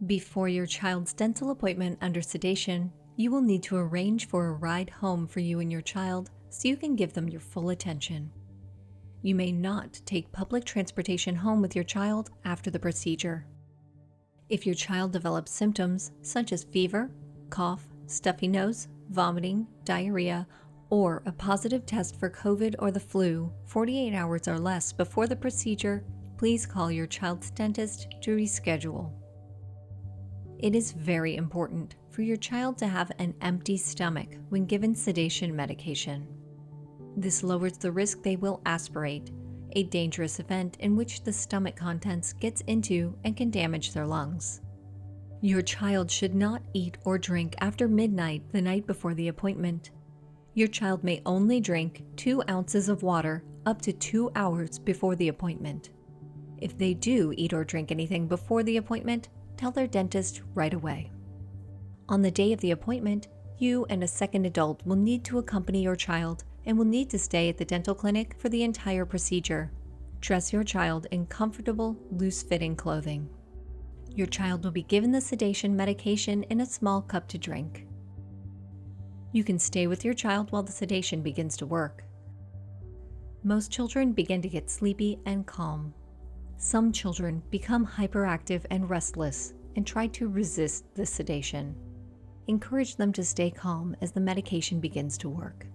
Before your child's dental appointment under sedation, you will need to arrange for a ride home for you and your child so you can give them your full attention. You may not take public transportation home with your child after the procedure. If your child develops symptoms such as fever, cough, stuffy nose, vomiting, diarrhea, or a positive test for COVID or the flu 48 hours or less before the procedure, please call your child's dentist to reschedule. It is very important for your child to have an empty stomach when given sedation medication. This lowers the risk they will aspirate, a dangerous event in which the stomach contents gets into and can damage their lungs. Your child should not eat or drink after midnight the night before the appointment. Your child may only drink 2 ounces of water up to 2 hours before the appointment. If they do eat or drink anything before the appointment, tell their dentist right away. On the day of the appointment, you and a second adult will need to accompany your child and will need to stay at the dental clinic for the entire procedure. Dress your child in comfortable, loose-fitting clothing. Your child will be given the sedation medication in a small cup to drink. You can stay with your child while the sedation begins to work. Most children begin to get sleepy and calm. Some children become hyperactive and restless and try to resist the sedation. Encourage them to stay calm as the medication begins to work.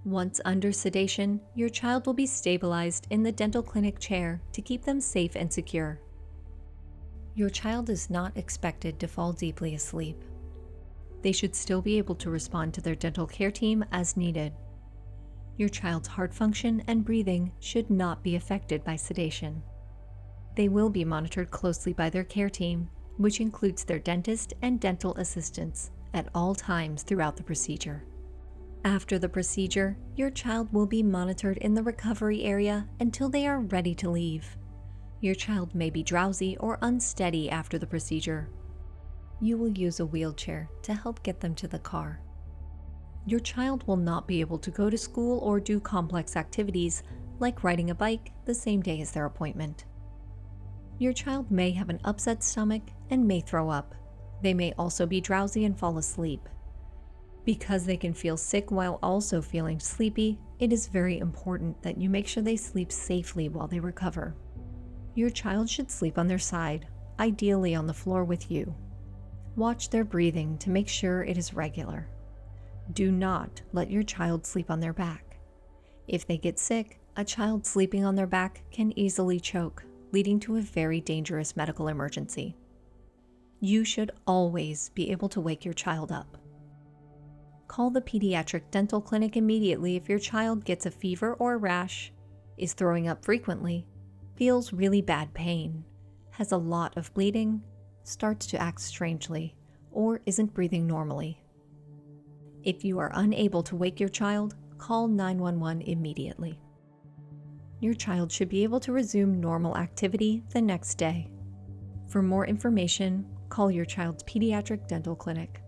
Once under sedation, your child will be stabilized in the dental clinic chair to keep them safe and secure. Your child is not expected to fall deeply asleep. They should still be able to respond to their dental care team as needed. Your child's heart function and breathing should not be affected by sedation. They will be monitored closely by their care team, which includes their dentist and dental assistants, at all times throughout the procedure. After the procedure, your child will be monitored in the recovery area until they are ready to leave. Your child may be drowsy or unsteady after the procedure. You will use a wheelchair to help get them to the car. Your child will not be able to go to school or do complex activities like riding a bike the same day as their appointment. Your child may have an upset stomach and may throw up. They may also be drowsy and fall asleep. Because they can feel sick while also feeling sleepy, it is very important that you make sure they sleep safely while they recover. Your child should sleep on their side, ideally on the floor with you. Watch their breathing to make sure it is regular. Do not let your child sleep on their back. If they get sick, a child sleeping on their back can easily choke, leading to a very dangerous medical emergency. You should always be able to wake your child up. Call the pediatric dental clinic immediately if your child gets a fever or a rash, is throwing up frequently, feels really bad pain, has a lot of bleeding, starts to act strangely, or isn't breathing normally. If you are unable to wake your child, call 911 immediately. Your child should be able to resume normal activity the next day. For more information, call your child's pediatric dental clinic.